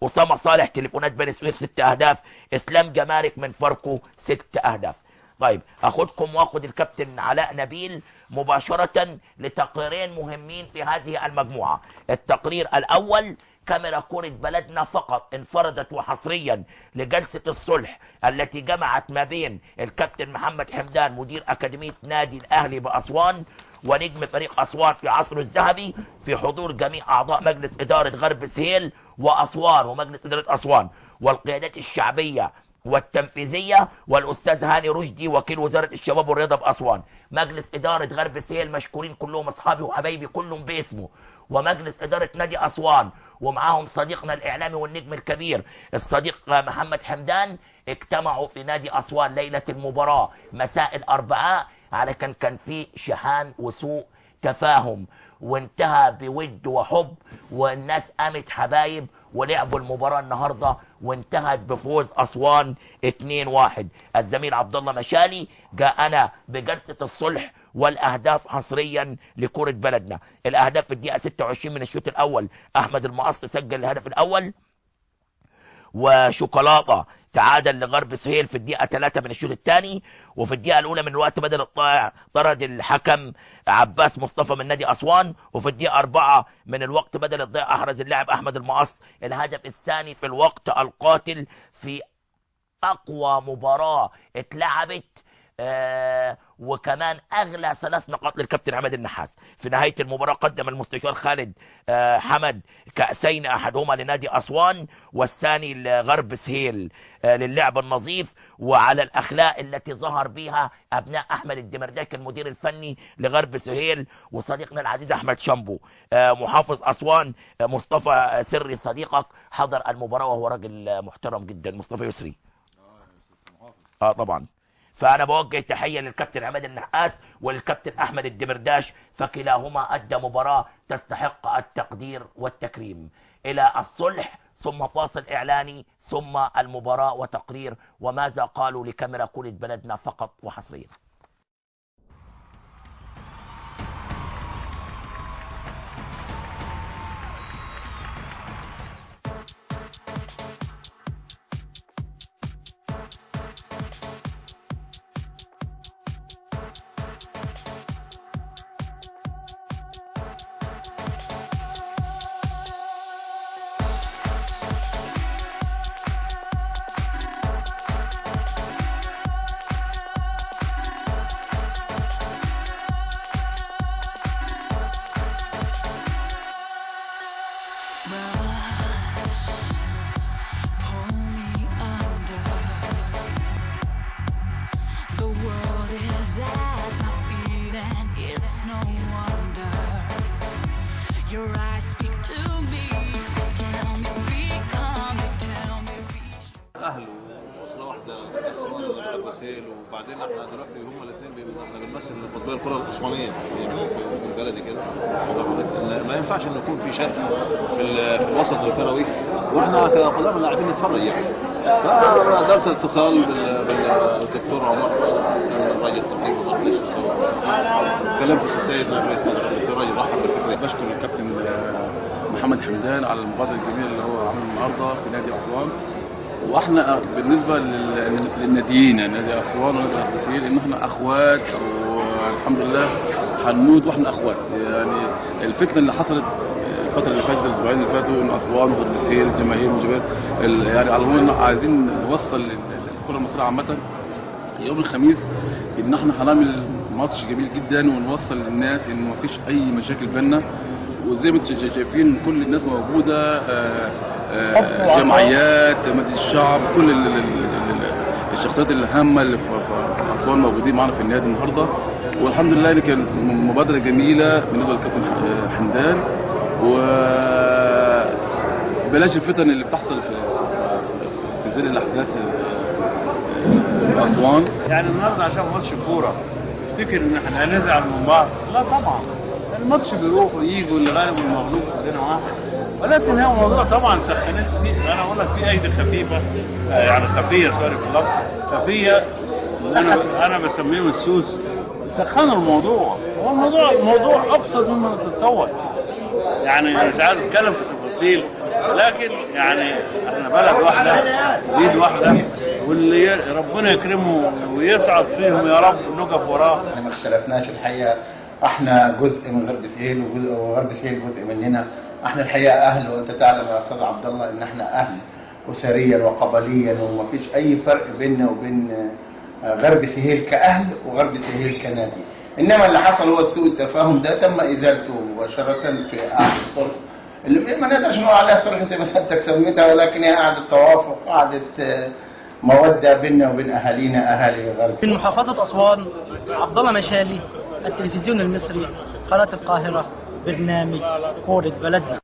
أسامة صالح تليفونات بني سويف 6 أهداف. إسلام جمارك من فاركو 6 أهداف. طيب أخدكم وأخد الكابتن علاء نبيل مباشرة لتقريرين مهمين في هذه المجموعة. التقرير الأول: كاميرا كرة بلدنا فقط انفردت وحصريا لجلسة الصلح التي جمعت ما بين الكابتن محمد حمدان مدير أكاديمية نادي الأهلي بأسوان ونجم فريق أسوان في عصره الذهبي في حضور جميع أعضاء مجلس إدارة غرب سهيل وأسوان ومجلس إدارة أسوان والقيادات الشعبية والتنفيذية والأستاذ هاني رشدي وكيل وزارة الشباب والرياضة بأسوان. مجلس إدارة غرب سهيل مشكورين كلهم، أصحابي وحبايبي كلهم باسمه، ومجلس إدارة نادي أسوان ومعاهم صديقنا الإعلامي والنجم الكبير الصديق محمد حمدان اجتمعوا في نادي أسوان ليلة المباراة مساء الأربعاء على كان في شحان وسوء تفاهم، وانتهى بود وحب والناس قامت حبايب ولعبوا المباراة النهاردة وانتهت بفوز أسوان 2-1. الزميل عبد الله مشالي جاءنا بجلسة الصلح والأهداف حصريا لكرة بلدنا. الأهداف في الدقيقة 26 من الشوط الأول: أحمد المقص سجل الهدف الأول، وشوكولاتة تعادل لغرب سهيل في الدقيقة 3 من الشوط الثاني، وفي الدقيقة الأولى من الوقت بدل الضائع طرد الحكم عباس مصطفى من نادي أسوان، وفي الدقيقة 4 من الوقت بدل الضائع أحرز اللاعب أحمد المقص الهدف الثاني في الوقت القاتل في أقوى مباراة اتلعبت وكمان اغلى 3 نقاط للكابتن عماد النحاس. في نهايه المباراه قدم المستشار خالد حمد كاسين، احدهما لنادي اسوان والثاني لغرب سهيل للعب النظيف وعلى الاخلاق التي ظهر بها ابناء احمد الدمرداك المدير الفني لغرب سهيل وصديقنا العزيز احمد شامبو. محافظ اسوان مصطفى سري صديقك حضر المباراه وهو راجل محترم جدا، مصطفى يسري. طبعا. فأنا بوجه تحية للكابتن عماد النحاس وللكابتن أحمد الدمرداش، فكلاهما أدى مباراة تستحق التقدير والتكريم. إلى الصلح ثم فاصل إعلاني ثم المباراة وتقرير وماذا قالوا لكاميرا كرة بلدنا فقط وحصريا. اهله وصله واحده غرب سهيل، وبعدين احنا دلوقتي هما الاثنين احنا بنمثل قطبي الكره الاسوانيه من بلدي كده. ما ينفعش ان يكون في شرق في الوسط الكروي واحنا كقدامى قاعدين نتفرج يعني. فدرت اتصال بالدكتور عمر الراجل تقريبا معلش كلمت السيد نائب رئيس نادي غرب سهيل، الراجل رحب بالفكره. بشكر الكابتن محمد حمدان على المبادره الجميله اللي هو عملها النهارده في نادي اسوان. واحنا بالنسبه للناديين يعني نادي اسوان ونادي غرب سهيل ان احنا اخوات والحمد لله هنموت واحنا اخوات. يعني الفتنه اللي حصلت الفتره اللي فاتت الاسبوعين اللي فاتوا ان اسوان وغرب سهيل الجماهير والجبال يعني على العموم عايزين نوصل للكره المصريه عامه يوم الخميس ان احنا هنعمل ماتش جميل جدا ونوصل للناس ان ما فيش اي مشاكل بيننا. وزي ما انتم شايفين كل الناس موجوده، جمعيات مجلس الشعب كل الشخصيات الهامه اللي في اسوان موجودين معنا في النادي النهارده. والحمد لله ان كانت مبادره جميله بالنسبه للكابتن حمدان. وبلاش الفتن اللي بتحصل في ظل الاحداث في اسوان. يعني النهارده عشان ماتش كوره تفتكر ان احنا هنزعل من بعض؟ لا طبعا، الماتش بيروح ويجي واللي غالب والمغلوب كلنا واحد، ولكن هو موضوع طبعا سخنت فيه. انا اقول لك في ايدي خفيفه يعني خفيه سوري في اللفظ خفيه، انا بسميهم السوس سخنوا الموضوع. هو الموضوع ابسط مما تتصور يعني. مش عايز اتكلم في تفاصيل لكن يعني احنا بلد واحده ايد واحده، واللي ربنا يكرمه ويسعد فيهم يا رب نقف وراه. احنا ما اختلفناش الحقيقه، احنا جزء من غرب سهيل وغرب سهيل جزء مننا. احنا الحقيقه اهل، وانت تعلم يا استاذ عبد الله ان احنا اهل اسريا وقبليا، وما فيش اي فرق بيننا وبين غرب سهيل كاهل وغرب سهيل كنادي. انما اللي حصل هو سوء التفاهم ده تم ازالته مباشره في قعده الصلح، اللي ما نقدرش نقول عليها صلح زي ما سيادتك سميتها، ولكن هي قعده توافق، قعده موده بيننا وبين اهالينا اهالي غرب. من محافظه اسوان، عبد الله مشالي، التلفزيون المصري، قناه القاهره، برنامج كورة بلدنا.